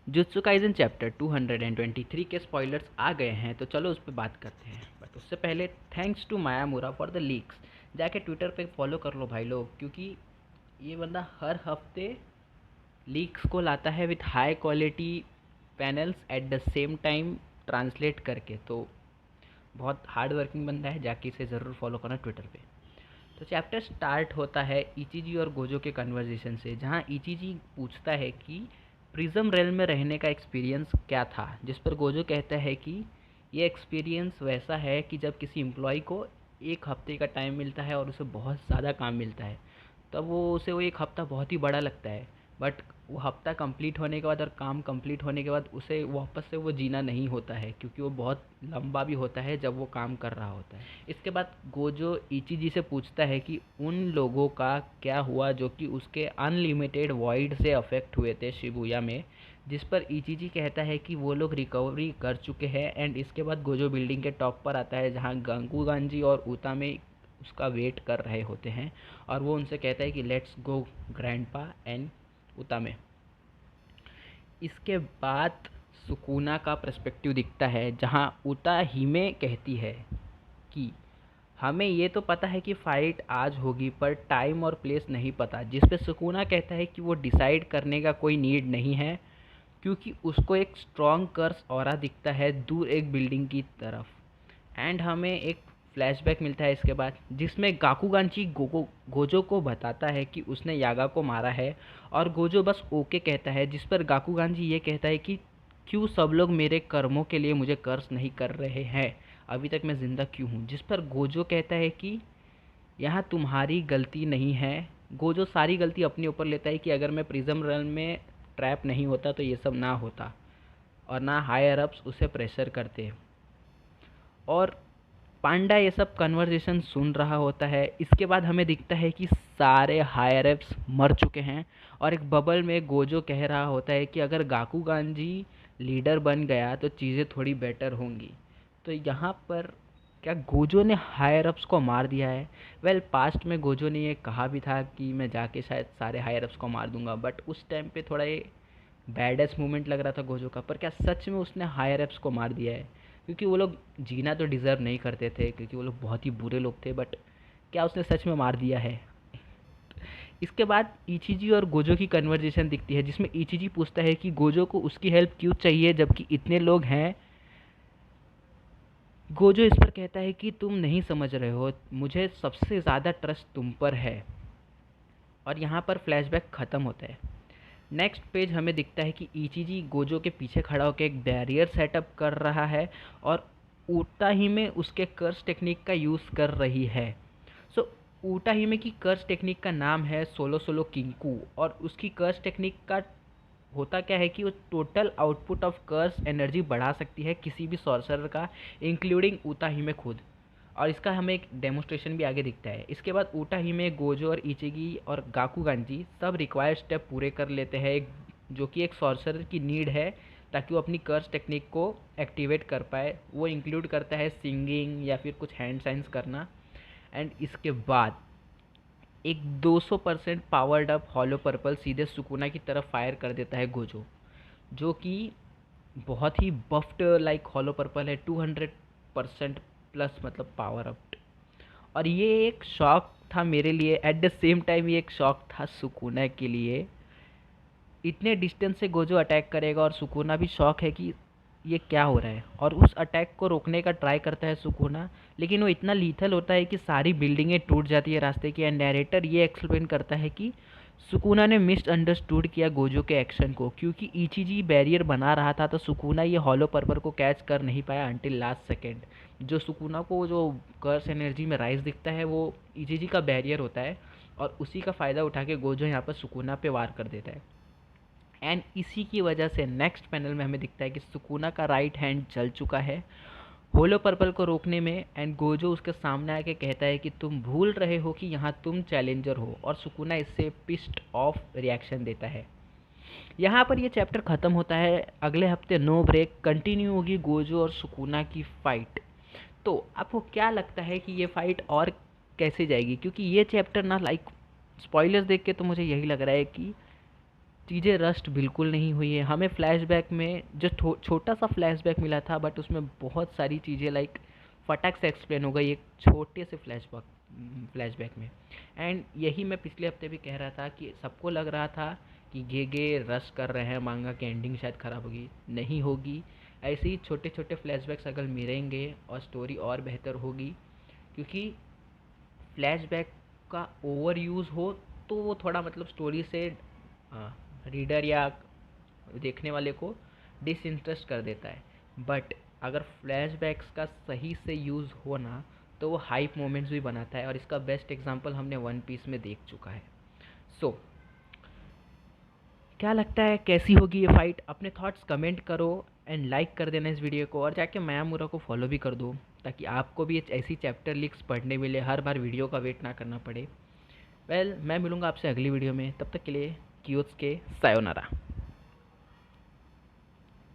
Jutsu kaizen chapter 223 के spoilers आ गए हैं, तो चलो उस पर बात करते हैं। बट उससे पहले thanks to Mayamura for the leaks. जाके ट्विटर पे फॉलो कर लो भाई लोग, क्योंकि ये बंदा हर हफ्ते लीक्स को लाता है with high quality panels at the same time translate करके। तो बहुत हार्ड वर्किंग बंदा है, जाके इसे ज़रूर फॉलो करना ट्विटर पे। तो चैप्टर स्टार्ट होता है इचिजी और गोजो के कन्वर्जेशन से, जहाँ इचिजी पूछता है कि प्रिज्म रेल में रहने का एक्सपीरियंस क्या था, जिस पर गोजो कहता है कि ये एक्सपीरियंस वैसा है कि जब किसी एम्प्लॉय को एक हफ्ते का टाइम मिलता है और उसे बहुत ज़्यादा काम मिलता है, तब वो एक हफ़्ता बहुत ही बड़ा लगता है। बट वो हफ़्ता कंप्लीट होने के बाद और काम कंप्लीट होने के बाद उसे वापस से वो जीना नहीं होता है, क्योंकि वो बहुत लंबा भी होता है जब वो काम कर रहा होता है। इसके बाद गोजो इचिजी से पूछता है कि उन लोगों का क्या हुआ जो कि उसके अनलिमिटेड वॉइड से अफेक्ट हुए थे शिबुया में, जिस पर इचिजी कहता है कि वो लोग रिकवरी कर चुके हैं। एंड इसके बाद गोजो बिल्डिंग के टॉप पर आता है, जहाँ गांगुगांजी और उता में उसका वेट कर रहे होते हैं, और वो उनसे कहता है कि लेट्स गो ग्रैंडपा एंड उता में। इसके बाद सुकुना का पर्सपेक्टिव दिखता है, जहाँ उता हिमे कहती है कि हमें ये तो पता है कि फ़ाइट आज होगी, पर टाइम और प्लेस नहीं पता। जिस पे सुकुना कहता है कि वो डिसाइड करने का कोई नीड नहीं है, क्योंकि उसको एक स्ट्रॉन्ग कर्स ऑरा दिखता है दूर एक बिल्डिंग की तरफ। एंड हमें एक फ्लैशबैक मिलता है इसके बाद, जिसमें गाकुगांची गोजो को बताता है कि उसने यागा को मारा है, और गोजो बस ओके कहता है। जिस पर गाकुगांजी ये कहता है कि क्यों सब लोग मेरे कर्मों के लिए मुझे कर्स नहीं कर रहे हैं, अभी तक मैं ज़िंदा क्यों हूँ। जिस पर गोजो कहता है कि यहाँ तुम्हारी गलती नहीं है। गोजो सारी गलती अपने ऊपर लेता है कि अगर मैं प्रिज्म रन में ट्रैप नहीं होता तो ये सब ना होता, और ना हायर अप्स उसे प्रेशर करते। और पांडा ये सब कन्वर्जेशन सुन रहा होता है। इसके बाद हमें दिखता है कि सारे हायर अप्स मर चुके हैं, और एक बबल में गोजो कह रहा होता है कि अगर गाकुगांजी लीडर बन गया तो चीज़ें थोड़ी बेटर होंगी। तो यहाँ पर क्या गोजो ने हायर अप्स को मार दिया है? वेल, पास्ट में गोजो ने ये कहा भी था कि मैं जाके शायद सारे हायर अप्स को मार दूंगा, बट उस टाइम पे थोड़ा ये बैडेस्ट मोमेंट लग रहा था गोजो का। पर क्या सच में उसने हायर अप्स को मार दिया है? क्योंकि वो लोग जीना तो डिज़र्व नहीं करते थे, क्योंकि वो लोग बहुत ही बुरे लोग थे। बट क्या उसने सच में मार दिया है? इसके बाद इचिजी और गोजो की कन्वर्जेशन दिखती है, जिसमें इचिजी पूछता है कि गोजो को उसकी हेल्प क्यों चाहिए जबकि इतने लोग हैं। गोजो इस पर कहता है कि तुम नहीं समझ रहे हो, मुझे सबसे ज़्यादा ट्रस्ट तुम पर है। और यहाँ पर फ्लैशबैक ख़त्म होता है। नेक्स्ट पेज हमें दिखता है कि इचिजी गोजो के पीछे खड़ा होकर एक बैरियर सेटअप कर रहा है, और ऊटा ही में उसके कर्स टेक्निक का यूज़ कर रही है। सो ऊटा ही में की कर्स टेक्निक का नाम है सोलो सोलो किंकू, और उसकी कर्स टेक्निक का होता क्या है कि वो total output of course energy बढ़ा सकती है किसी भी सॉर्सरर का, इंक्लूडिंग ऊता ही में खुद। और इसका हमें एक डेमोस्ट्रेशन भी आगे दिखता है। इसके बाद ऊटा ही में गोजो और इचिगी और गाकुगांजी सब रिक्वायर्ड स्टेप पूरे कर लेते हैं, जो कि एक सॉर्सरर की नीड है ताकि वो अपनी कर्स टेक्निक को एक्टिवेट कर पाए। वो इंक्लूड करता है सिंगिंग या फिर कुछ हैंड साइंस करना। एंड इसके बाद एक 200% पावर्ड अप हॉलो पर्पल सीधे सुकुना की तरफ फायर कर देता है गोजो, जो कि बहुत ही बफ्ड लाइक हॉलो पर्पल है, 200% प्लस मतलब पावर अप। और ये एक शॉक था मेरे लिए, एट द सेम टाइम ये एक शॉक था सुकुना के लिए। इतने डिस्टेंस से गोजो अटैक करेगा और सुकुना भी शॉक है कि ये क्या हो रहा है, और उस अटैक को रोकने का ट्राई करता है सुकुना, लेकिन वो इतना लीथल होता है कि सारी बिल्डिंगें टूट जाती है रास्ते की। एंड नैरेटर ये एक्सप्लेन करता है कि सुकुना ने मिसअंडरस्टूड किया गोजो के एक्शन को, क्योंकि इचिजी बैरियर बना रहा था तो सुकुना ये हॉलो पर्पल को कैच कर नहीं पाया अंटिल लास्ट सेकेंड। जो सुकुना को जो कर्स एनर्जी में राइज दिखता है वो इचिजी का बैरियर होता है, और उसी का फ़ायदा उठा के गोजो यहाँ पर सुकुना पे वार कर देता है। एंड इसी की वजह से नेक्स्ट पैनल में हमें दिखता है कि सुकुना का राइट हैंड जल चुका है होलो पर्पल को रोकने में। एंड गोजो उसके सामने आके कहता है कि तुम भूल रहे हो कि यहाँ तुम चैलेंजर हो, और सुकुना इससे पिस्ड ऑफ रिएक्शन देता है। यहाँ पर ये चैप्टर ख़त्म होता है। अगले हफ्ते नो ब्रेक कंटिन्यू होगी गोजो और सुकुना की फ़ाइट। तो आपको क्या लगता है कि ये फ़ाइट और कैसे जाएगी? क्योंकि ये चैप्टर ना लाइक स्पॉयलर्स देख के तो मुझे यही लग रहा है कि चीज़ें रस्ट बिल्कुल नहीं हुई है। हमें फ्लैशबैक में जो छोटा सा फ्लैशबैक मिला था, बट उसमें बहुत सारी चीज़ें लाइक फटाक से एक्सप्लेन हो गई एक छोटे से फ्लैशबैक में। एंड यही मैं पिछले हफ्ते भी कह रहा था कि सबको लग रहा था कि गेगे रश कर रहे हैं, मांगा की एंडिंग शायद ख़राब होगी, नहीं होगी। ऐसे ही छोटे छोटे फ्लैशबैक्स अगर मिलेंगे और स्टोरी और बेहतर होगी, क्योंकि फ्लैशबैक का ओवर यूज़ हो तो वो थोड़ा मतलब स्टोरी से रीडर या देखने वाले को डिसइंटरेस्ट कर देता है। बट अगर फ्लैशबैक्स का सही से यूज़ हो ना, तो वो हाइप मोमेंट्स भी बनाता है, और इसका बेस्ट एग्जांपल हमने वन पीस में देख चुका है। सो क्या लगता है कैसी होगी ये फाइट? अपने थॉट्स कमेंट करो एंड लाइक कर देना इस वीडियो को, और जाके मायामुरा को फॉलो भी कर दो, ताकि आपको भी ऐसी चैप्टर लिंक्स पढ़ने मिले, हर बार वीडियो का वेट ना करना पड़े। मैं मिलूँगा आपसे अगली वीडियो में, तब तक के लिए कियोस्के सायोनारा।